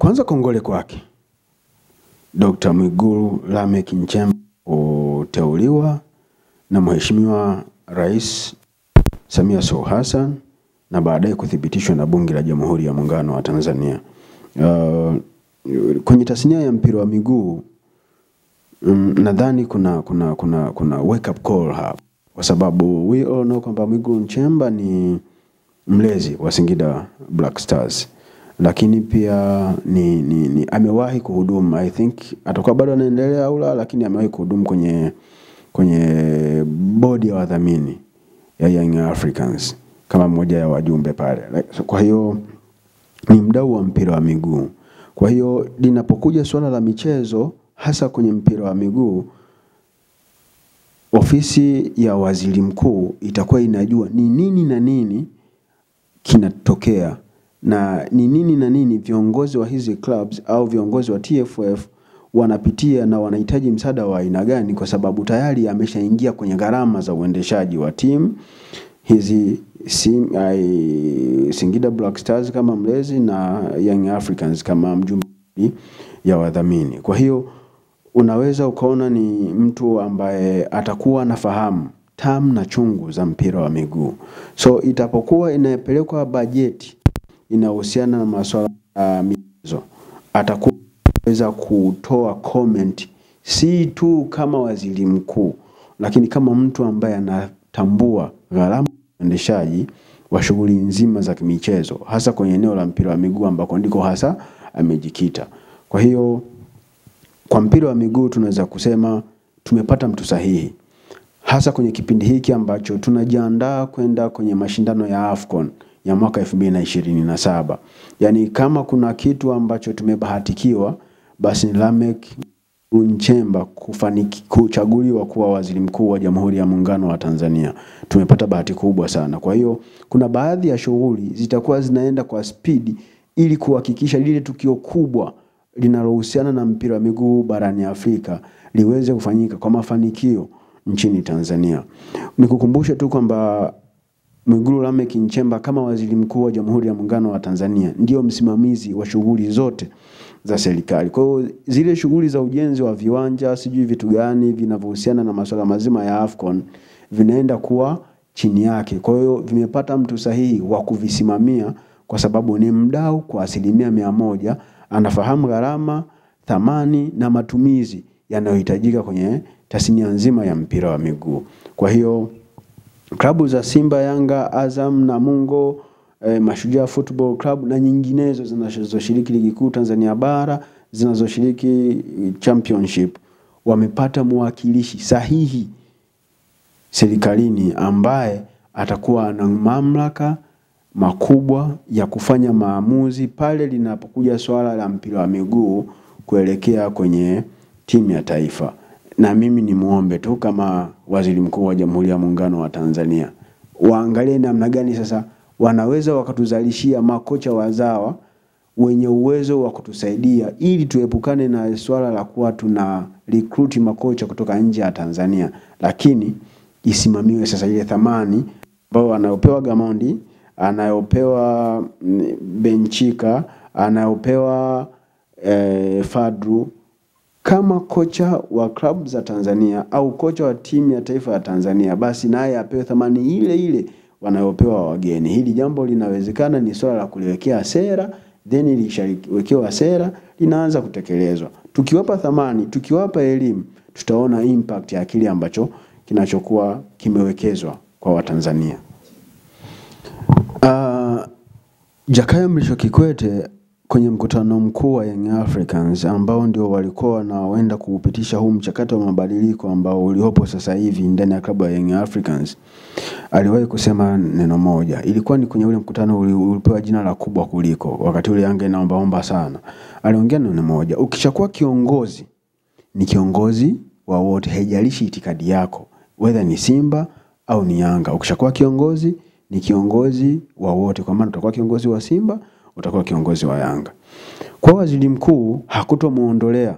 Kwanza kongole kwake Dr. Mwigulu Lameck Nchemba kuteuliwa na Mheshimiwa Rais Samia Suluhu Hassan na baadaye kuthibitishwa na Bunge la Jamhuri ya Muungano wa Tanzania. Kwenye tasnia ya mpira wa miguu nadhani kuna wake up call hapa, kwa sababu we all know kwamba Mwigulu Nchemba ni mlezi wa Singida Black Stars, lakini pia ni amewahi kuhudumu, I think atakuwa bado anaendelea au la, lakini amewahi kuhudumu kwenye bodi ya wadhamini ya Young Africans kama mmoja ya wajumbe pale. Kwa hiyo ni mdau wa mpira wa miguu. Kwa hiyo linapokuja swala la michezo, hasa kwenye mpira wa miguu, ofisi ya waziri mkuu itakuwa inajua ni nini na nini kinatokea na ni nini na nini viongozi wa hizi clubs au viongozi wa TFF wanapitia na wanahitaji msaada wa aina gani, kwa sababu tayari ameshaingia kwenye gharama za uendeshaji wa timu hizi Singida Black Stars kama mlezi na Young Africans kama mjumbe ya wadhamini. Kwa hiyo unaweza ukaona ni mtu ambaye atakuwa anafahamu tamu na chungu za mpira wa miguu. So itapokuwa inapelekwa bajeti inahusiana na masuala ya michezo, atakuwa anaweza kutoa comment si tu kama waziri mkuu, lakini kama mtu ambaye anatambua gharama ya uendeshaji wa shughuli nzima za michezo, hasa kwenye eneo la mpira wa miguu ambako ndiko hasa amejikita. Kwa hiyo kwa mpira wa miguu tunaweza kusema tumepata mtu sahihi, hasa kwenye kipindi hiki ambacho tunajiandaa kwenda kwenye mashindano ya AFCON ya mwaka 2027. Yani kama kuna kitu ambacho tumebahatikiwa, basi ni Lameck Nchemba kuchaguliwa kuwa waziri mkuu wa Jamhuri ya Muungano wa Tanzania. Tumepata bahati kubwa sana. Kwa hiyo kuna baadhi ya shughuli zitakuwa zinaenda kwa speed ili kuhakikisha lile tukio kubwa linalohusiana na mpira wa miguu barani Afrika liweze kufanyika kwa mafanikio nchini Tanzania. Nikukumbushe tu kwamba Mwigulu Lameck Nchemba kama waziri mkuu wa Jamhuri ya Muungano wa Tanzania ndio msimamizi wa shughuli zote za serikali. Kwa hiyo zile shughuli za ujenzi wa viwanja, sijui vitu gani vinavyohusiana na masuala mazima ya AFCON vinaenda kuwa chini yake. Kwa hiyo vimepata mtu sahihi wa kuvisimamia, kwa sababu ni mdau kwa 100%, anafahamu gharama, thamani na matumizi yanayohitajika kwenye tasnia nzima ya mpira wa miguu. Kwa hiyo klabu za Simba, Yanga, Azam, Namungo, Mashujaa Football Club na nyinginezo zinazoshiriki ligi kuu Tanzania bara, zinazoshiriki championship, wamepata mwakilishi sahihi serikalini ambaye atakuwa na mamlaka makubwa ya kufanya maamuzi pale linapokuja swala la mpira wa miguu kuelekea kwenye timu ya taifa. Na mimi ni muombe tu kama waziri mkuu wa Jamhuri ya Muungano wa Tanzania, waangalie namna gani sasa wanaweza wakatuzalishia makocha wazawa wenye uwezo wa kutusaidia ili tuepukane na swala la kuwa tuna recruit makocha kutoka nje ya Tanzania, lakini isimamiwe sasa ile thamani ambao anayopewa Gamondi, anayopewa Benchika, anayopewa Fadru kama kocha wa club za Tanzania au kocha wa timu ya taifa ya Tanzania, basi naye apewe thamani ile ile wanayopewa wageni. Hili jambo linawezekana, ni swala la kuliwekea sera, then ilishawekewa sera linaanza kutekelezwa. Tukiwapa thamani, tukiwapa elimu, tutaona impact ya kile ambacho kinachokuwa kimewekezwa kwa Watanzania. Jakaya Mrisho Kikwete kwenye mkutano mkuu wa Young Africans ambao ndio walikuwa wanaoenda kuupitisha huu mchakato wa mabadiliko ambao uliopo sasa hivi ndani ya klabu ya Young Africans, aliwahi kusema neno moja. Ilikuwa ni kwenye ule mkutano ulipewa jina la kubwa kuliko, wakati ule Yanga inaomba sana. Aliongea neno moja: ukishakuwa kiongozi ni kiongozi wa wote, haijalishi itikadi yako, whether ni Simba au ni Yanga. Ukishakuwa kiongozi ni kiongozi wa wote, kwa maana utakuwa kiongozi wa Simba, utakuwa kiongozi wa Yanga. Kwa waziri mkuu hakutomuondolea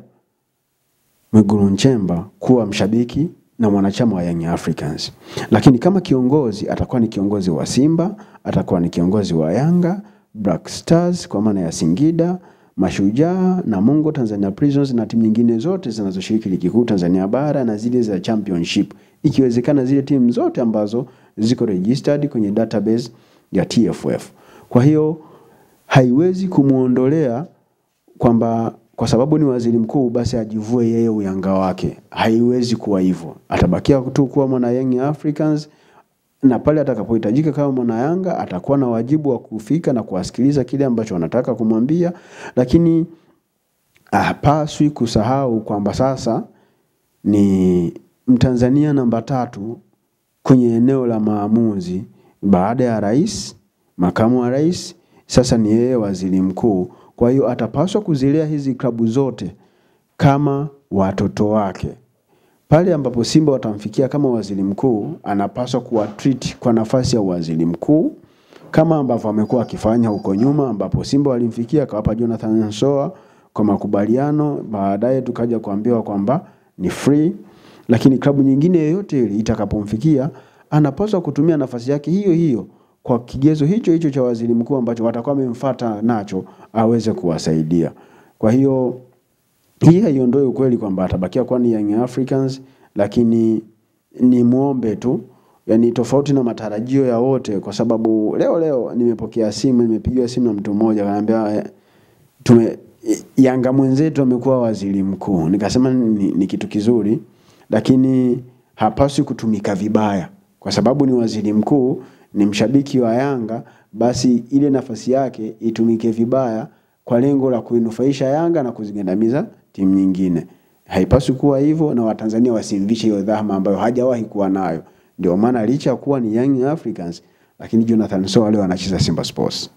Mwigulu Nchemba kuwa mshabiki na mwanachama wa Young Africans, lakini kama kiongozi atakuwa ni kiongozi wa Simba, atakuwa ni kiongozi wa Yanga Black Stars kwa maana ya Singida, Mashujaa, Namungo, Tanzania Prisons na timu nyingine zote zinazoshiriki ligi kuu Tanzania bara na zile za championship. Ikiwezekana zile timu zote ambazo ziko registered kwenye database ya TFF. Kwa hiyo haiwezi kumuondolea kwamba kwa sababu ni waziri mkuu basi ajivue yeye uyanga wake. Haiwezi kuwa hivyo. Atabakia tu kuwa mwana Young Africans, na pale atakapohitajika kama mwana Yanga atakuwa na wajibu wa kufika na kuwasikiliza kile ambacho wanataka kumwambia, lakini hapaswi kusahau kwamba sasa ni Mtanzania namba 3 kwenye eneo la maamuzi baada ya rais, makamu wa rais, sasa ni yeye waziri mkuu. Kwa hiyo atapaswa kuzilea hizi klabu zote kama watoto wake. Pale ambapo Simba watamfikia kama waziri mkuu, anapaswa kuwa treat kwa nafasi ya waziri mkuu kama ambavyo amekuwa akifanya huko nyuma, ambapo Simba walimfikia akawapa Jonathan Soa kwa makubaliano, baadaye tukaja kuambiwa kwamba ni free. Lakini klabu nyingine yoyote ile itakapomfikia, anapaswa kutumia nafasi yake hiyo hiyo kwa kigezo hicho hicho cha waziri mkuu ambacho watakuwa wamemfuata nacho aweze kuwasaidia. Kwa hiyo hii haiondoe ukweli kwamba atabakia kwa ni Young Africans, lakini ni muombe tu, yani tofauti na matarajio ya wote, kwa sababu leo nimepigiwa simu na mtu mmoja akaniambia Yanga mwenzetu amekuwa waziri mkuu. Nikasema ni kitu kizuri, lakini hapaswi kutumika vibaya. Kwa sababu ni waziri mkuu, ni mshabiki wa Yanga, basi ile nafasi yake itumike vibaya kwa lengo la kuinufaisha Yanga na kuzigandamiza timu nyingine. Haipaswi kuwa hivyo, na Watanzania wasimvishe hiyo dhahama ambayo hajawahi kuwa nayo. Ndio maana licha kuwa ni Young Africans, lakini Jonathan Soa leo anacheza Simba Sports.